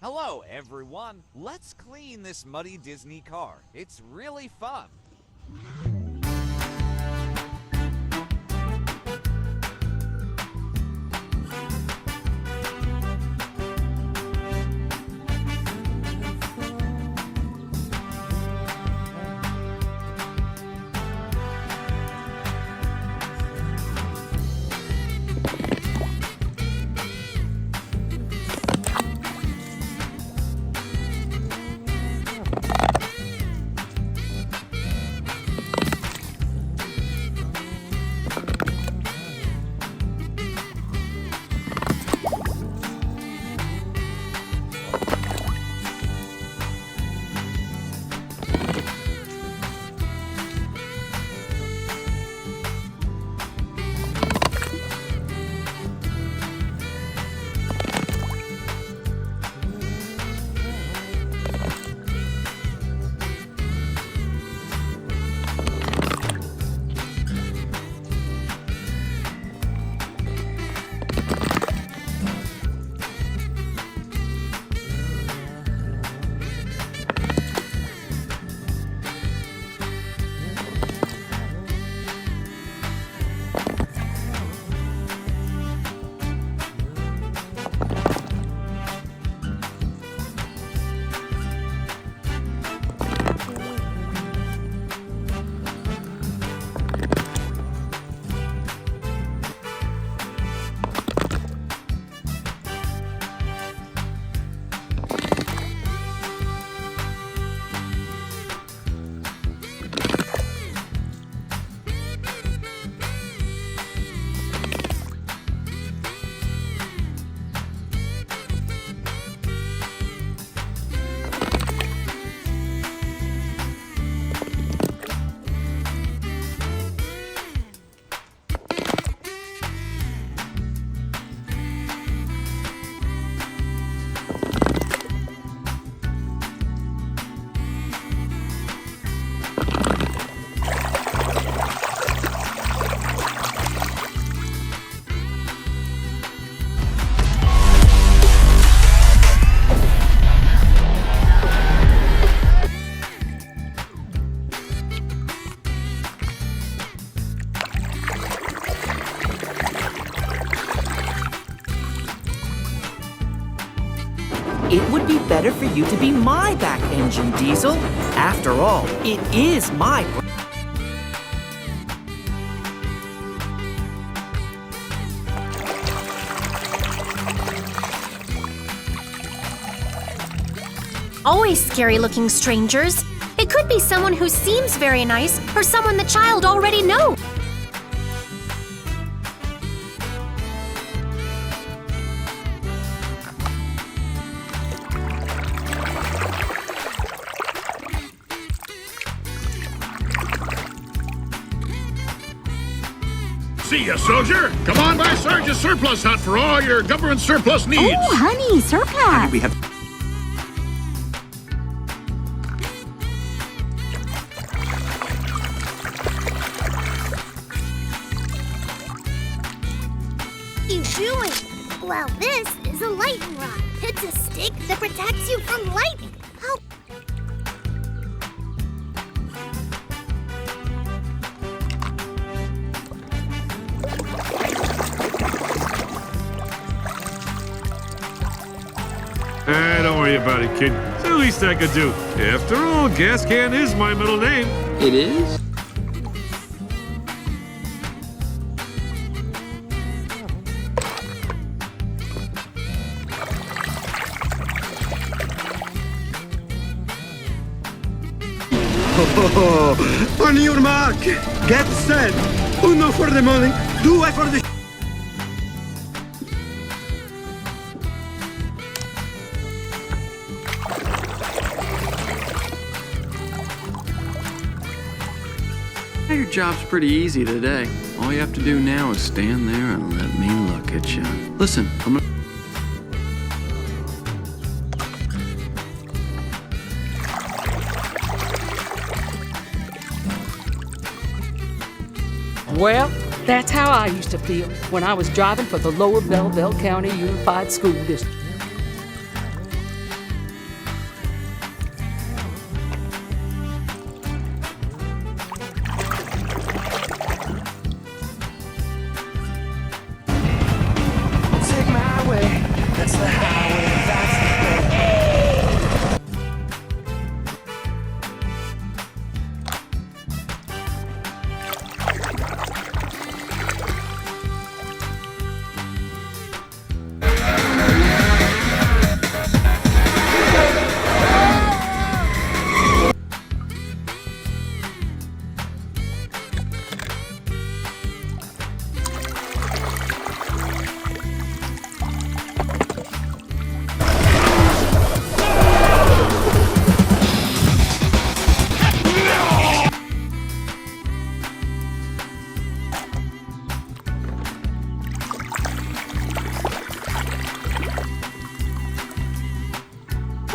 Hello, everyone. Let's clean this muddy Disney car. It's really fun. It would be better for you to be my back engine, Diesel. After all, it is my... Always scary-looking strangers. It could be someone who seems very nice or someone the child already knows. See ya, soldier. Come on by Sergeant's surplus hunt for all your government surplus needs. Oh, honey, surplus. We have... What are you doing? Well, this is a lightning rod. It's a stick that protects you from lightning. How... Don't worry about it, kid. It's the least I could do. After all, Gas Can is my middle name. It is? On your mark, get set. Uno for the money, due for the... Your job's pretty easy today. All you have to do now is stand there and let me look at you. Listen, I'm gonna... Well, that's how I used to feel when I was driving for the Lower Belleville County Unified School District.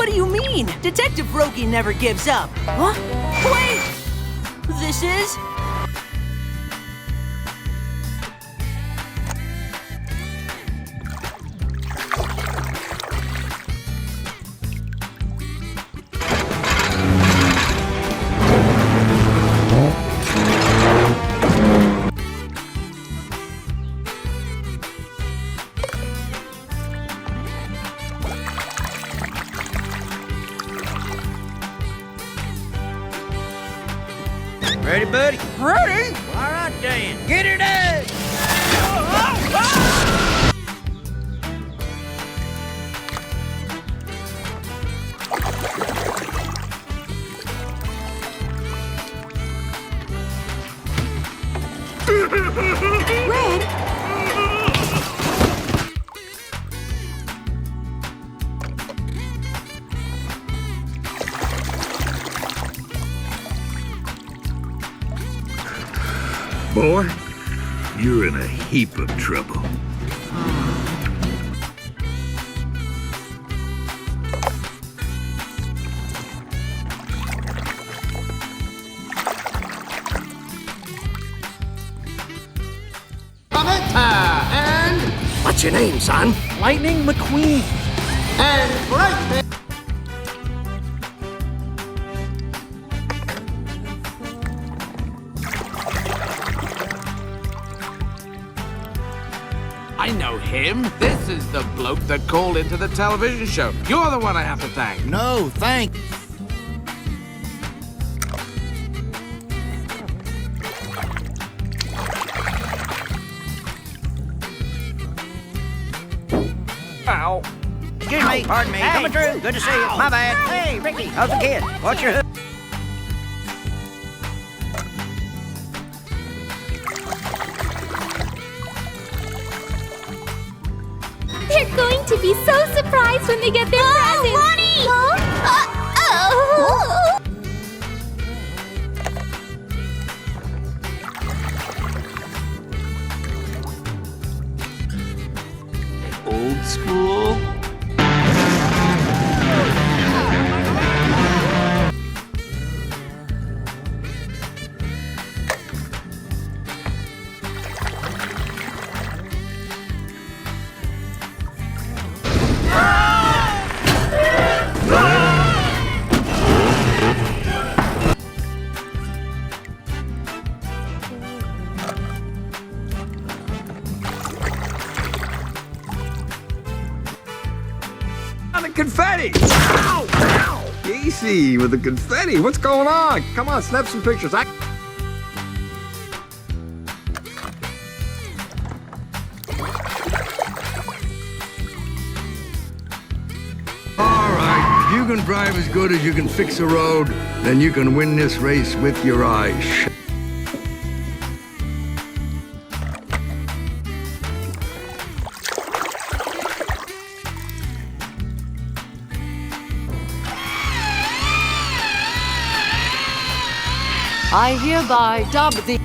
What do you mean? Detective Rogie never gives up. Huh? Wait! This is... Ready, buddy? Ready? All right, Dan. Get her done! Boy, you're in a heap of trouble. What's your name, son? Lightning McQueen. And right. I know him. This is the bloke that called into the television show. You're the one I have to thank. No, thank. Ow. Excuse me, pardon me. Coming through. Good to see you. My bad. Hey, Ricky, how's the kid? What's your hook? They're going to be so surprised when they get their presents. Ronnie! Old school? The confetti! Ow! Ow! Easy with the confetti. What's going on? Come on, snap some pictures. All right, if you can drive as good as you can fix a road, then you can win this race with your eyes shut. I hereby dub thee.